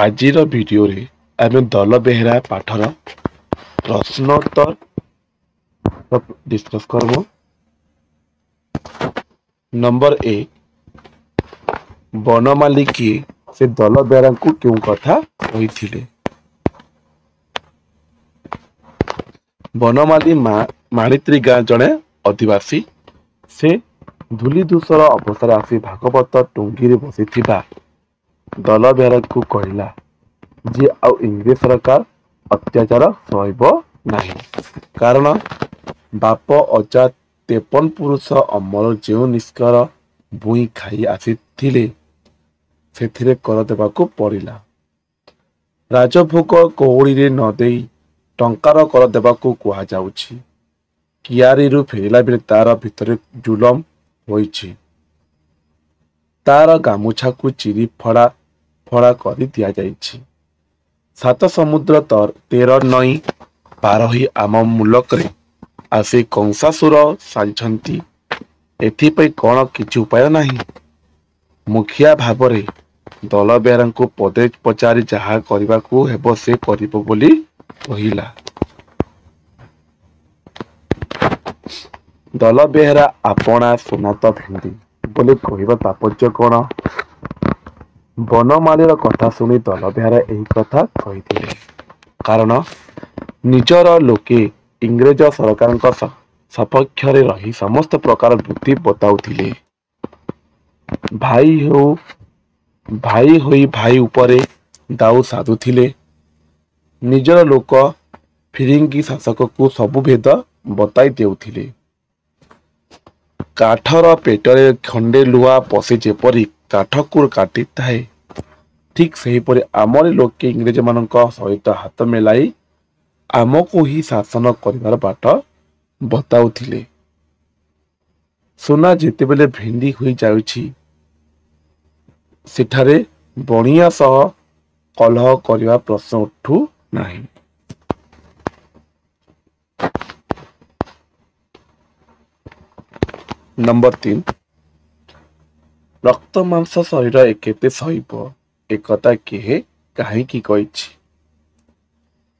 ଆଜିର ଭିଡ଼ିଓରେ ଆମେ ଦଲ ବେହେରା ପାଠର ପ୍ରଶ୍ନୋତ୍ତର ଡିସ୍କସ୍ କରବୁ। ନମ୍ବର 1, ବନମାଳୀ କିଏ? ସେ ଦଲ ବେହେରାଙ୍କୁ କେଉଁ କଥା କହିଥିଲେ? ବନମାଳୀ ମାଣିତ୍ରୀ ଗାଁ ଜଣେ ଅଧିବାସୀ। ସେ ଧୂଳି ଧୂସର ଅବସରରେ ଆସି ଭାଗବତ ଟୁଙ୍ଗିରେ ବସିଥିବା ଦଲ ବେହେରାଙ୍କୁ କହିଲା ଯେ ଆଉ ଇଂରେଜ ସରକାର ଅତ୍ୟାଚାର ସହିବ ନାହିଁ। କାରଣ ବାପ ଅଜା 53 ପୁରୁଷ ଅମଳ ଯେଉଁ ନିଷ୍କର ଭୂଇଁ ଖାଇ ଆସିଥିଲେ ସେଥିରେ କର ଦେବାକୁ ପଡ଼ିଲା। ରାଜଭୋଗ କଉଡ଼ିରେ ନ ଦେଇ ଟଙ୍କାର କର ଦେବାକୁ କୁହାଯାଉଛି। କିଆରୀରୁ ଫେରିଲା ବେଳେ ତାର ଭିତରେ ଜୁଲମ ହୋଇଛି। ତାର ଗାମୁଛାକୁ ଚିରି ଫଡ଼ା ଫଡ଼ା କରି ଦିଆଯାଇଛି। 7 ସମୁଦ୍ର 13 ନଈ ପାର ହୋଇ ଆମ ମୁଲକରେ ଆସି କଂସାସୁର ସାଜିଛନ୍ତି। ଏଥିପାଇଁ କ'ଣ କିଛି ଉପାୟ ନାହିଁ? ମୁଖିଆ ଭାବରେ ଦଲ ବେହେରାଙ୍କୁ ପଦେ ପଚାରି ଯାହା କରିବାକୁ ହେବ ସେ କରିବ ବୋଲି କହିଲା। ଦଲ ବେହେରା ଆପଣା ସୁନାତ ଭେଣ୍ଡି ବୋଲି କହିବା ତାତ୍ପର୍ଯ୍ୟ କ'ଣ? ବନମାଳୀର କଥା ଶୁଣି ଦଲ ବେହେରା ଏହି କଥା କହିଥିଲେ। କାରଣ ନିଜର ଲୋକେ ଇଂରେଜ ସରକାରଙ୍କ ସପକ୍ଷରେ ରହି ସମସ୍ତ ପ୍ରକାର ବୁଦ୍ଧି ବତାଉଥିଲେ। ଭାଇ ହୋଇ ଭାଇ ଉପରେ ଦାଉ ସାଧୁଥିଲେ। ନିଜର ଲୋକ ଫିରିଙ୍ଗି ଶାସକକୁ ସବୁ ଭେଦ ବତାଇ ଦେଉଥିଲେ। କାଠର ପେଟରେ ଖଣ୍ଡେ ଲୁହା ପଶି ଯେପରି କାଠକୁ କାଟିଥାଏ, ଠିକ୍ ସେହିପରି ଆମରି ଲୋକେ ଇଂରେଜମାନଙ୍କ ସହିତ ହାତ ମିଳାଇ ଆମକୁ ହିଁ ଶାସନ କରିବାର ବାଟ ବତାଉଥିଲେ। ସୁନା ଯେତେବେଳେ ଭେଣ୍ଡି ହୋଇଯାଉଛି, ସେଠାରେ ବଣିଆ ସହ କଲହ କରିବା ପ୍ରଶ୍ନ ଉଠୁ ନାହିଁ। ନମ୍ବର 3, ରକ୍ତ ମାଂସ ଶରୀର କେତେ ସହିବ? ଏକଥା କିଏ କାହିଁକି କହିଛି?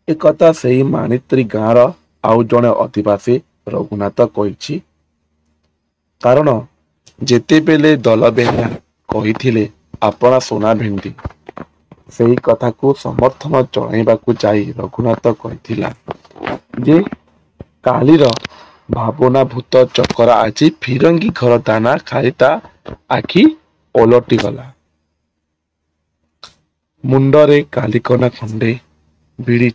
ଏକଥା ସେହି ମାଣିତ୍ରୀ ଗାଁର ଆଉ ଜଣେ ଅଧିବାସୀ ରଘୁନାଥ କହିଛି। କାରଣ ଯେତେବେଳେ ଦଲ ବେହେରା କହିଥିଲେ ଆପଣା ସୁନା ଭେଣ୍ଡି, ସେହି କଥାକୁ ସମର୍ଥନ ଜଣାଇବାକୁ ଯାଇ ରଘୁନାଥ କହିଥିଲା ଯେ କାଲିର ଭାବନା ଭୂତ ଚକରା ଆଜି ଫିରଙ୍ଗି ଘର ଦାନା ଖାଇ ତା ଆଖି ଓଲଟିଗଲା। ମୁଣ୍ଡରେ କାଲିକନା ଖଣ୍ଡେ ବିଡ଼ି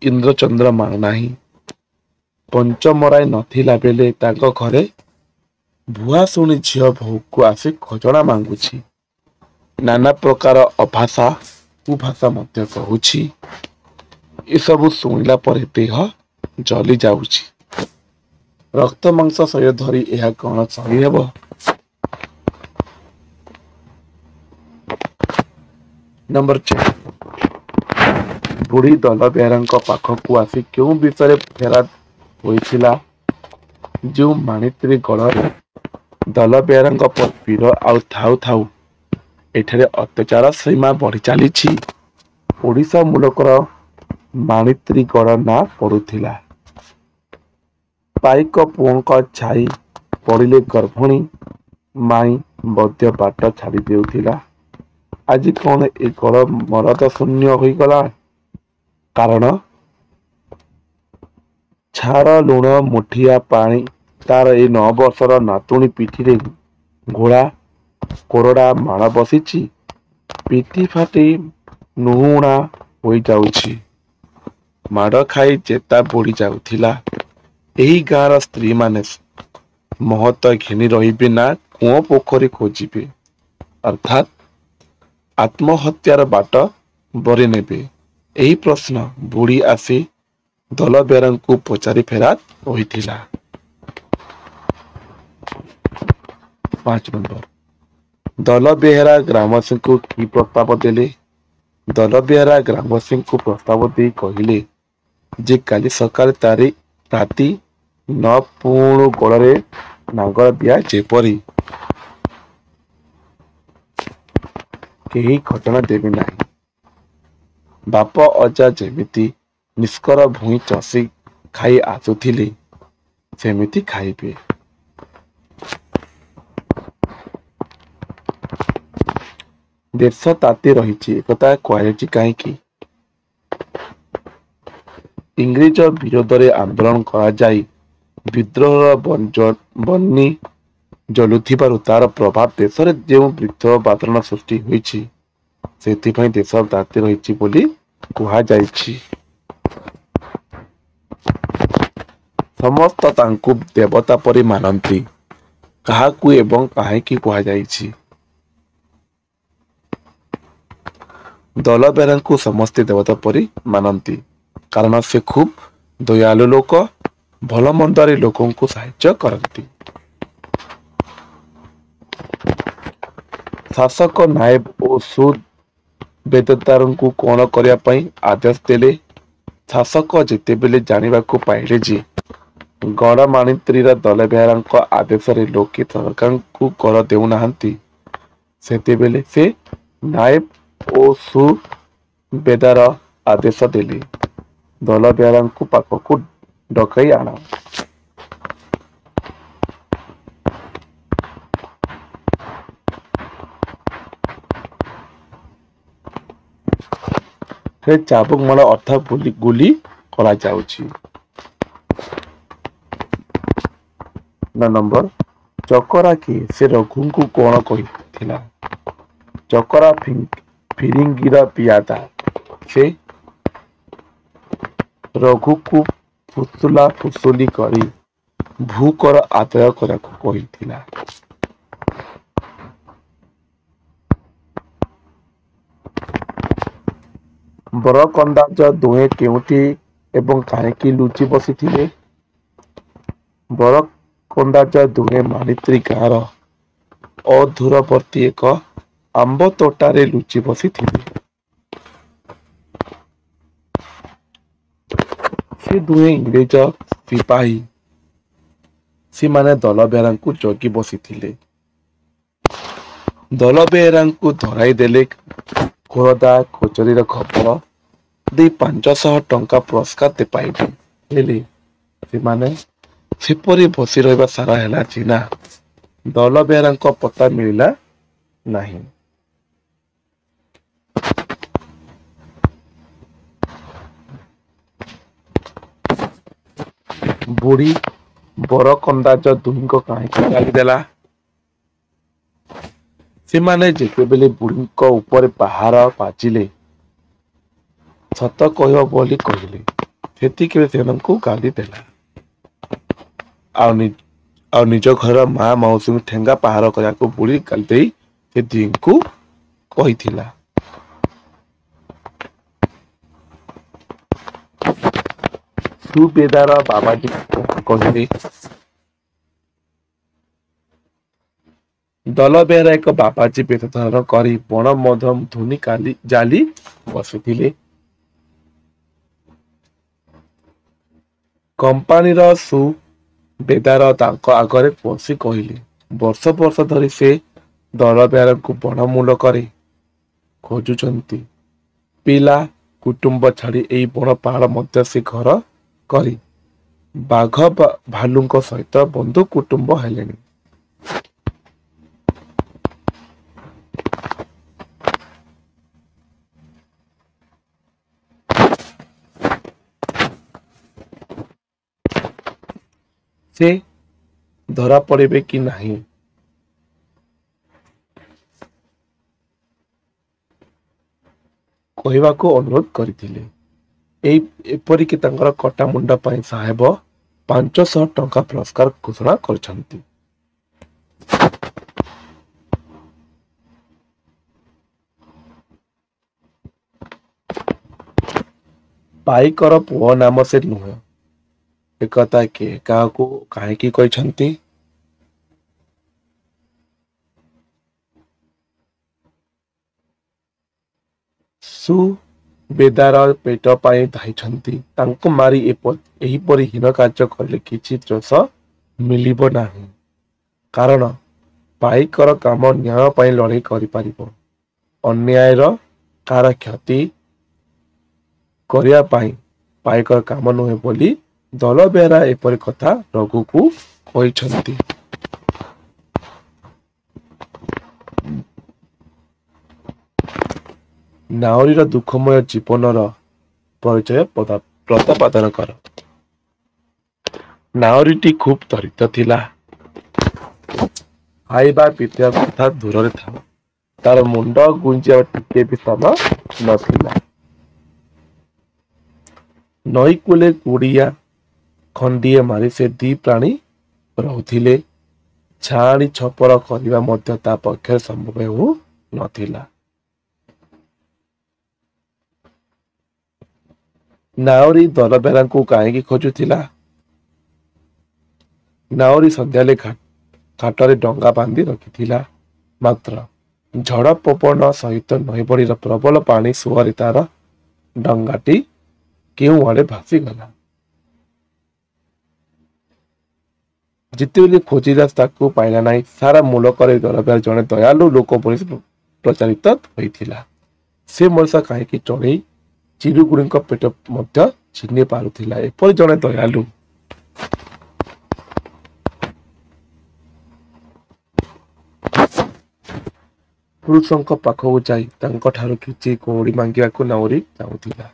ଇନ୍ଦ୍ରଚନ୍ଦ୍ର ମାରୁନାହିଁ। ପଞ୍ଚ ମରାଇ ନଥିଲା ବେଳେ ତାଙ୍କ ଘରେ ଭୁଆସୁଣୀ ଝିଅ ବୋହୂକୁ ଆସି ଖଜଣା ମାଗୁଛି। ନାନା ପ୍ରକାର ଅଭାଷା କୁଭାଷା ମଧ୍ୟ କହୁଛି। ଏସବୁ ଶୁଣିଲା ପରେ ଦେହ ଜଳି ଯାଉଛି। ରକ୍ତ ମାଂସ ଶରୀର ଧରି ଏହା କ'ଣ ସହି ହେବ? ନମ୍ବର 4, ବୁଢ଼ୀ ଦଲ ବେହେରାଙ୍କ ପାଖକୁ ଆସି କେଉଁ ବିଷୟରେ ଫେରାଦ ହୋଇଥିଲା? ଯେଉଁ ମାଣିତ୍ରୀ ଗଡ଼ରେ ଦଲ ବେହେରାଙ୍କ ପୀର ଆଉ ଥାଉ ଥାଉ ଏଠାରେ ଅତ୍ୟାଚାର ସୀମା ବଢ଼ି ଚାଲିଛି। ଓଡ଼ିଶା ମୁଲକର ମାଣିତ୍ରୀ ଗଡ଼ ନାଁ ପଡ଼ୁଥିଲା। ପାଇକ ପୁଅଙ୍କ ଛାଇ ପଡ଼ିଲେ ଗର୍ଭଣୀ ମାଇଁ ବୈଦ୍ୟ ବାଟ ଛାଡ଼ି ଦେଉଥିଲା। ଆଜି କ'ଣ ଏ ଗଡ଼ ମରଦ ଶୂନ୍ୟ ହୋଇଗଲା? କାରଣ ଛାଡ଼ ଲୁଣ ମୁଠିଆ ପାଣି ତାର ଏ 9 ବର୍ଷର ନାତୁଣୀ ପିଠିରେ ଘୋଳା କୋରଡ଼ା ମାଳ ବସିଛି। ପିଠି ଫାଟି ନୁହୁଣା ହୋଇଯାଉଛି। ମାଡ଼ ଖାଇ ଚେତା ବୁଡ଼ି ଯାଉଥିଲା। ଏହି ଗାଁର ସ୍ତ୍ରୀମାନେ ମହତ ଘେନି ରହିବେ ନା କୂଅ ପୋଖରୀ ଖୋଜିବେ, ଅର୍ଥାତ୍ ଆତ୍ମହତ୍ୟାର ବାଟ ବରି ନେବେ? ଏହି ପ୍ରଶ୍ନ ବୁଢ଼ୀ ଆସି ଦଲ ବେହେରାଙ୍କୁ ପଚାରି ଫେରାଦ ହୋଇଥିଲା। 5 ନମ୍ବର, ଦଲ ବେହେରା ଗ୍ରାମବାସୀଙ୍କୁ କି ପ୍ରସ୍ତାବ ଦେଲେ? ଦଲ ବେହେରା ଗ୍ରାମବାସୀଙ୍କୁ ପ୍ରସ୍ତାବ ଦେଇ କହିଲେ ଯେ କାଲି ସକାଳେ ରାତି 9 ପୁଣୁ ଗୋଡ଼ରେ ନାଙ୍ଗଳ ଦିଆ ଯେପରି କେହି ଘଟଣା ଦେବେ ନାହିଁ। ବାପ ଅଜା ଯେମିତି ନିଷ୍କର ଭୂଇଁ ଚଷି ଖାଇ ଆସୁଥିଲେ ସେମିତି ଖାଇବେ। ଦେଶ ତାତି ରହିଛି ଏକଥା କୁହାଯାଇଛି କାହିଁକି? ଇଂରେଜ ବିରୋଧରେ ଆନ୍ଦୋଳନ କରାଯାଇ ବିଦ୍ରୋହର ବହ୍ନି ଜଲୁଥିବାରୁ ତାର ପ୍ରଭାବ ଦେଶରେ ଯେଉଁ ବିଦ୍ରୋହ ବାତାବରଣ ସୃଷ୍ଟି ହୋଇଛି ସେଥିପାଇଁ ଦେଶ ତାତି ରହିଛି ବୋଲି କୁହାଯାଇଛି। ସମସ୍ତ ତାଙ୍କୁ ଦେବତା ପରି ମାନନ୍ତି। କାହାକୁ ଏବଂ କାହିଁକି କୁହାଯାଇଛି? ଦଳବେହେରାଙ୍କୁ ସମସ୍ତେ ଦେବତା ପରି ମାନନ୍ତି କାରଣ ସେ ଖୁବ୍ ଦୟାଳୁ ଲୋକ, ଭଲ ମନ୍ଦରେ ଲୋକଙ୍କୁ ସାହାଯ୍ୟ କରନ୍ତି। ଶାସକ ନାଏବ ଓ ସୁବେଦାରଙ୍କୁ କଣ କରିବା ପାଇଁ ଆଦେଶ ଦେଲେ? ଶାସକ ଯେତେବେଳେ ଜାଣିବାକୁ ପାଇଲେ ଯେ ଗଡ଼ମାଣିତ୍ରୀର ଦଳବେହେରାଙ୍କ ଆଦେଶରେ ଲୋକେ ସରକାରଙ୍କୁ କର ଦେଉନାହାନ୍ତି, ସେତେବେଳେ ସେ ନାଏବ ଓ ସୁବେଦାର ଆଦେଶ ଦେଲେ, ଦଳବେହେରାଙ୍କୁ ପାଖକୁ ଡକାଇ ଆଣ। ସେ ଚାବୁକ ମାଡ଼ ଅର୍ଥ ଗୁଲି କରାଯାଉଛି। ନମ୍ବର ଚକରା କିଏ? ସେ ରଘୁଙ୍କୁ କଣ କହିଥିଲା? ଚକରା ଫିରିଙ୍ଗିର ପିଆଦା। ସେ ରଘୁକୁ ଫୁସୁଲା ଫୁସୁଲି କରି ଭୂକର ଆଦାୟ କରିବାକୁ କହିଥିଲା। ବରକନ୍ଦାଜ ଦୁହେଁ କେଉଁଠି ଏବଂ କାହିଁକି ଲୁଚି ବସିଥିଲେ? ବରକନ୍ଦାଜ ଦୁହେଁ ମାଣିତ୍ରୀ ଗାଁର ଅଦୂରବର୍ତ୍ତୀ ଏକ ଆମ୍ବ ତୋଟାରେ ଲୁଚି ବସିଥିଲେ। ସେ ଦୁହେଁ ଇଂରେଜ ସିପାହୀ। ସେମାନେ ଦଳବେହେରାଙ୍କୁ ଜଗି ବସିଥିଲେ। ଦଳବେହେରାଙ୍କୁ ଧରାଇ ଦେଲେ ଖୋରଦା କଚେରୀର ଖବର ଦେଇ 500 ଟଙ୍କା ପୁରସ୍କାର ପାଇବେ। ହେଲେ ସେମାନେ ସେପରି ବସି ରହିବା ସାରା ହେଲା ସିନା ଦଳବେହେରାଙ୍କ ପତ୍ତା ମିଳିଲା ନାହିଁ। ବୁଢ଼ୀ ବରକନ୍ଦାଜ ଦୁହିଁଙ୍କୁ କାହିଁକି ଗାଳି ଦେଲା? ସେମାନେ ଯେତେବେଳେ ବୁଢ଼ୀଙ୍କ ଉପରେ ପାହାର ବାଜିଲେ ସତ କହିବ ବୋଲି କହିଲେ, ସେତିକିରେ ସେମାନଙ୍କୁ ଗାଳି ଦେଲା। ଆଉ ନିଜ ଘରର ମା ମାଉସୀଙ୍କୁ ଠେଙ୍ଗା ପାହାର କରିବାକୁ ବୁଢ଼ୀ ଗାଳି ଦେଇ ସେ ଦୁହିଁଙ୍କୁ କହିଥିଲା। ସୁବେଦାର ବାବାଜୀ କହିଲେ, ଦଳବେହେରା ଏକ ବାବାଜୀ ବେଶ ଧାରଣ କରି ବଣ ମଧ ଧୁନି ଜାଲି ବସିଥିଲେ। କମ୍ପାନୀର ସୁବେଦାର ତାଙ୍କ ଆଗରେ ବସି କହିଲେ, ବର୍ଷ ବର୍ଷ ଧରି ସେ ଦଳବେହେରାଙ୍କୁ ବଣମୂଳ କରି ଖୋଜୁଛନ୍ତି। ପିଲା କୁଟୁମ୍ବ ଛାଡ଼ି ଏଇ ବଣ ପାହାଡ଼ ମଧ୍ୟ ସେ ଘର କରି ବାଘ ଭାଲୁଙ୍କ ସହିତ ବନ୍ଧୁ କୁଟୁମ୍ବ ହେଲେଣି। ସେ ଧରା ପଡ଼ିବେ କି ନାହିଁ କହିବାକୁ ଅନୁରୋଧ କରିଥିଲେ। ଏପରିକି ତାଙ୍କର କଟା ମୁଣ୍ଡ ପାଇଁ ସାହେବ 500 ଟଙ୍କା ପୁରସ୍କାର ଘୋଷଣା କରିଛନ୍ତି। ପାଇକର ପୁଅ ନାମ ସେ ନୁହେଁ, ଏକଥା କିଏ କାହାକୁ କାହିଁକି କହିଛନ୍ତି? ସୁବେଦାର ପେଟ ପାଇଁ ଧାଇଁଛନ୍ତି। ତାଙ୍କୁ ମାରି ଏହିପରି ହୀନ କାର୍ଯ୍ୟ କଲେ କିଛି ଦୋଷ ମିଳିବ ନାହିଁ। କାରଣ ପାଇକର କାମ ନ୍ୟାୟ ପାଇଁ ଲଢ଼େଇ କରିପାରିବ। ଅନ୍ୟାୟର କାହାର କ୍ଷତି କରିବା ପାଇଁ ପାଇକର କାମ ନୁହେଁ ବୋଲି ଦଳବେହେରା ଏପରି କଥା ରଘୁକୁ କହିଛନ୍ତି। ନାଉରୀର ଦୁଃଖମୟ ଜୀବନର ପରିଚୟ ପ୍ରତିପାଦନ କର। ନାଉରୀଟି ଖୁବ୍ ଦରିଦ୍ର ଥିଲା। ଖାଇବା ପିଇବା କଥା ଦୂରରେ ଥାଉ, ତାର ମୁଣ୍ଡ ଗୁଞ୍ଜିବା ଟିକେ ବି ସ୍ଥାନ ନଥିଲା। ନଈ କୂଳେ କୁଡ଼ିଆ ଖଣ୍ଡିଏ ମାରି ସେ ଦି ପ୍ରାଣୀ ରହୁଥିଲେ। ଛାଆଣି ଛପର କରିବା ମଧ୍ୟ ତା ପକ୍ଷରେ ସମ୍ଭବ ହେଉ ନଥିଲା। ନାଉରୀ ଦଳବେହେରାଙ୍କୁ କାହିଁକି ଖୋଜୁଥିଲା? ନାଉରୀ ସନ୍ଧ୍ୟାରେ ଘାଟରେ ଡଙ୍ଗା ବାନ୍ଧି ରଖିଥିଲା। ମାତ୍ର ଝଡ଼ ପବନ ସହିତ ନଈବଢ଼ିର ପ୍ରବଳ ପାଣି ସୁଅରେ ତାର ଡଙ୍ଗାଟି କେଉଁ ଆଡ଼େ ଭାସିଗଲା। ଯେତେବେଳେ ଖୋଜିଲା ତାକୁ ପାଇଲା ନାହିଁ। ସାରା ମୁଲକରେ ଦଳବେହେରା ଜଣେ ଦୟାଳୁ ଲୋକ ବୋଲି ପ୍ରଚାରିତ ହୋଇଥିଲା। ସେ ମଣିଷ କାହିଁକି ଚଢ଼େଇ ଚିରୁଗୁଡିଙ୍କ ପେଟ ମଧ୍ୟ ଛିଣ୍ଡି ପାରୁଥିଲା। ଏପରି ଜଣେ ଦୟାଳୁ ପୁରୁଷଙ୍କ ପାଖକୁ ଯାଇ ତାଙ୍କଠାରୁ କିଛି କଉଡ଼ି ମାଗିବାକୁ ନାଉରୀ ଚାହୁଁଥିଲା।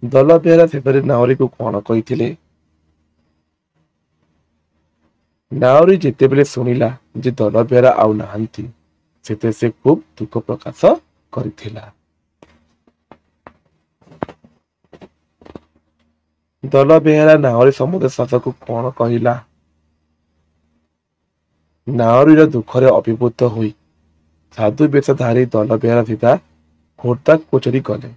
ଦଳବେହେରା ସେଠାରେ ନାଉରୀକୁ କଣ କହିଥିଲେ? ନାଉରୀ ଯେତେବେଳେ ଶୁଣିଲା ଯେ ଦଳବେହେରା ଆଉ ନାହାନ୍ତି, ସେତେ ସେ ଖୁବ୍ ଦୁଃଖ ପ୍ରକାଶ କରିଥିଲା। ଦଳବେହେରା ନାଉରୀ ସମ୍ବନ୍ଧରେ ଶାସକୁ କଣ କହିଲା? ନାଉରୀର ଦୁଃଖରେ ଅଭିଭୂତ ହୋଇ ସାଧୁ ବେଶଧାରୀ ଦଳବେହେରା ସିଧା ଖୋର୍ଦ୍ଧା କଚେରୀ ଗଲେ।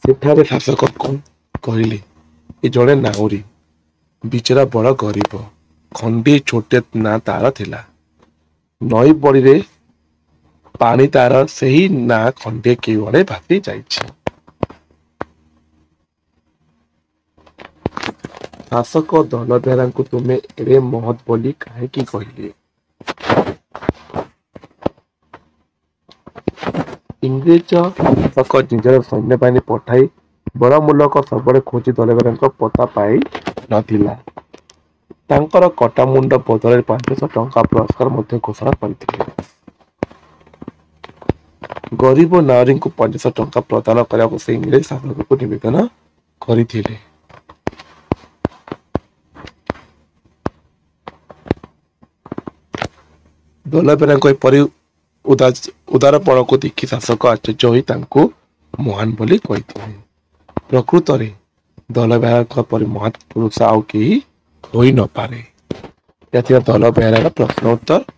ସେଠାରେ ଶାସକ କହିଲେ, ଏ ଜଣେ ନାଉରୀ, ବିଚରା ବଡ଼ ଗରିବ, ଖଣ୍ଡିଏ ଛୋଟିଆ ନାଁ ତାର ଥିଲା। ନଈ ବଢ଼ିରେ ପାଣି ତାର ସେହି ନାଁ ଖଣ୍ଡିଏ କେଉଁଆଡ଼େ ଭାସି ଯାଇଛି। ଶାସକ ଦଳବେହେରାଙ୍କୁ ତୁମେ ଏଡ଼େ ମହତ୍ ବୋଲି କାହିଁକି କହିଲେ? ଇଂରେଜ ଶାସକ ନିଜର ସୈନ୍ୟବାହିନୀ ପଠାଇ ବଡ଼ ମୁଲକ ସବୁଆଡ଼େ ଖୋଜି ଦଳବେହେରାଙ୍କ ପତା ପାଇ ନଥିଲା। ତାଙ୍କର କଟା ମୁଣ୍ଡ ବଦଳରେ 500 ଟଙ୍କା ପୁରସ୍କାର ମଧ୍ୟ ଘୋଷଣା କରିଥିଲେ। ଗରିବ ନାଉରୀଙ୍କୁ 500 ଟଙ୍କା ପ୍ରଦାନ କରିବାକୁ ସେ ଇଂରେଜ ଶାସକଙ୍କୁ ନିବେଦନ କରିଥିଲେ। ଦଳବେହେରାଙ୍କ ଏପରି ଉଦାରପଣକୁ ଦେଖି ଶାସକ ଆଶ୍ଚର୍ଯ୍ୟ ହୋଇ ତାଙ୍କୁ ମହାନ ବୋଲି କହିଥିଲେ। ପ୍ରକୃତରେ ଦଳବେହେରାଙ୍କ ପରି ମହତ୍ ପୁରୁଷ ଆଉ କେହି ହୋଇ ନପାରେ। ଏହା ଥିଲା ଦଳବେହେରାର ପ୍ରଶ୍ନ ଉତ୍ତର।